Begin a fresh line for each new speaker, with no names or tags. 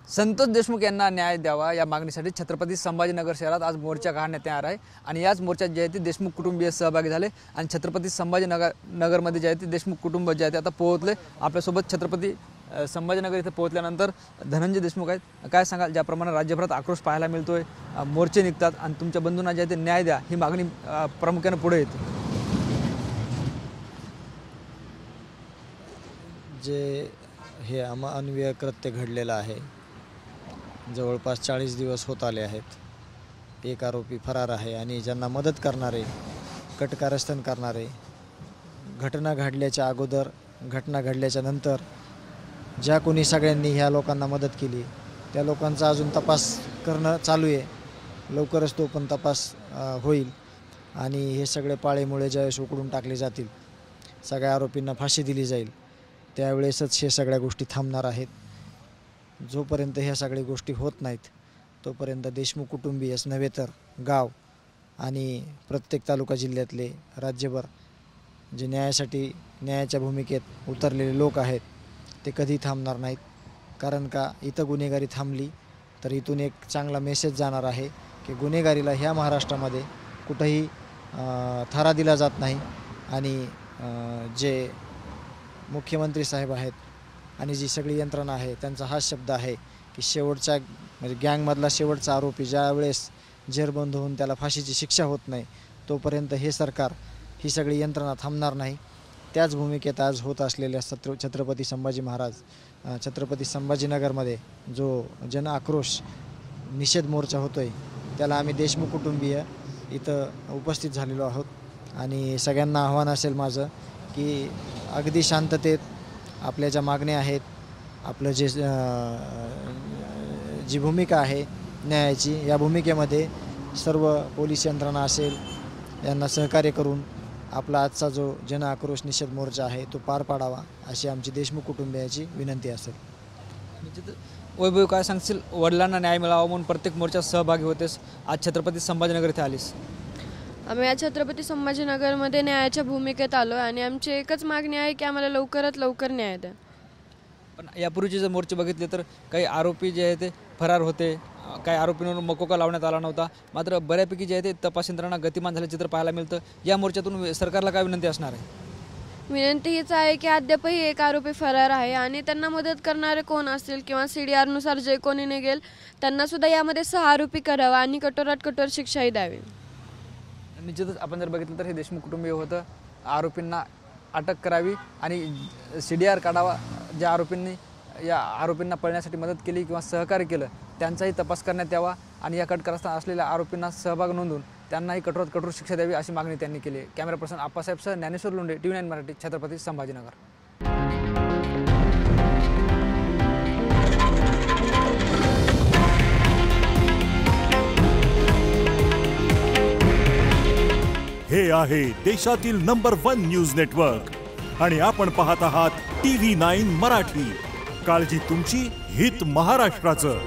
संतोष देशमुख यांना न्याय द्यावा या मागणीसाठी छत्रपती संभाजीनगर शहरात आज मोर्चा काढण्यात येणार आहे आणि याच मोर्चात जे आहे ते देशमुख कुटुंबीय सहभागी झाले आणि छत्रपती संभाजीनगरमध्ये जे आहे ते देशमुख कुटुंब जे आहे ते आता पोहोचले। आपल्यासोबत छत्रपती संभाजीनगर इथे पोहोचल्यानंतर धनंजय देशमुख आहेत। काय सांगाल, ज्याप्रमाणे राज्यभरात आक्रोश पाहायला मिळतोय, मोर्चे निघतात आणि तुमच्या बंधूंना जे आहे ते न्याय द्या ही मागणी प्रामुख्याने पुढे येते।
जे हे अमानवीय कृत्य घडलेलं आहे, जवळपास 40 दिवस होत आले आहेत। एक आरोपी फरार आहे आणि ज्यांना मदत करणारे, कटकारस्थान करणारे, घटना घडल्याच्या अगोदर, घटना घडल्याच्या नंतर ज्या कोणी सगळ्यांनी ह्या लोकांना मदत केली त्या लोकांचा अजून तपास करणं चालू आहे। लवकरच तो पण तपास होईल आणि हे सगळे पाळेमुळे ज्यावेळेस उकडून टाकले जातील, सगळ्या आरोपींना फाशी दिली जाईल, त्यावेळेसच हे सगळ्या गोष्टी थांबणार आहेत। जोपर्यंत ह्या सगळ्या गोष्टी होत नाहीत तोपर्यंत देशमुख कुटुंबीयच नव्हे तर गाव आणि प्रत्येक तालुका जिल्ह्यातले राज्यभर जे न्यायाच्या भूमिकेत उतरलेले लोक आहेत ते कधी थांबणार नाहीत। कारण का इथं गुन्हेगारी थांबली तर इथून एक चांगला मेसेज जाणार आहे की गुन्हेगारीला ह्या महाराष्ट्रामध्ये कुठंही थारा दिला जात नाही आणि जे मुख्यमंत्री साहेब आहेत आणि जी सगळी यंत्रणा आहे त्यांचा हाच शब्द आहे की शेवटचा म्हणजे गँगमधला शेवटचा आरोपी ज्या वेळेस जेरबंद होऊन त्याला फाशीची शिक्षा होत नाही तोपर्यंत हे सरकार, ही सगळी यंत्रणा थांबणार नाही। त्याच भूमिकेत आज होत असलेल्या छत्रपती संभाजीनगरमध्ये जो जन आक्रोश निषेध मोर्चा होतोय त्याला आम्ही देशमुख कुटुंबीय इथं उपस्थित झालेलो आहोत आणि सगळ्यांना आव्हान असेल माझं की अगदी शांततेत आपल्या ज्या मागण्या आहेत, आपलं जी भूमिका आहे न्यायाची, या भूमिकेमध्ये सर्व पोलीस यंत्रणा असेल यांना सहकार्य करून आपला आजचा जो जन आक्रोश निषेध मोर्चा आहे तो पार पाडावा अशी आमची देशमुख कुटुंबियाची विनंती असेल।
वैभव, काय सांगशील, वडिलांना न्याय मिळावा म्हणून प्रत्येक मोर्चात सहभागी होतेस, आज छत्रपती संभाजीनगर इथे आलीस।
आम्ही या छत्रपती संभाजीनगरमध्ये न्यायाच्या भूमिकेत आलो आणि आमची एकच मागणी आहे की आम्हाला लवकरात लवकर न्याय द्या।
पण यापूर्वीचे जर मोर्चे बघितले तर काही आरोपी जे आहे ते फरार होते, काही आरोपींवर मकोका लावण्यात आला नव्हता, मात्र बऱ्यापैकी जे आहे ते तपास यंत्रणा गतिमान झाले चित्र पाहायला मिळतं। या मोर्चातून सरकारला काय विनंती असणार आहे?
विनंती हीच आहे की अद्यापही एक आरोपी फरार आहे आणि त्यांना मदत करणारे कोण असतील किंवा CDR नुसार जे कोणी निघेल त्यांना सुद्धा यामध्ये सहारोपी करावा आणि कठोरात कठोर शिक्षाही द्यावी।
निश्चितच आपण जर बघितलं तर हे देशमुख कुटुंबीय होतं, आरोपींना अटक करावी आणि CDR काढावा। ज्या आरोपींनी या आरोपींना पळण्यासाठी मदत केली किंवा सहकार्य केलं त्यांचाही तपास करण्यात यावा आणि या कटकारस्थान असलेल्या आरोपींना सहभाग नोंदवून त्यांनाही कठोरात कठोर शिक्षा द्यावी अशी मागणी त्यांनी केली आहे। कॅमेरा पर्सन आप्पासाहेबसह ज्ञानेश्वर लोंढे, TV9 मराठी, छत्रपती संभाजीनगर।
हे आहे देशातील नंबर 1 न्यूज नेटवर्क आणि आपण पाहत आहात TV9 मराठी। काळजी तुमची, हित महाराष्ट्राचं।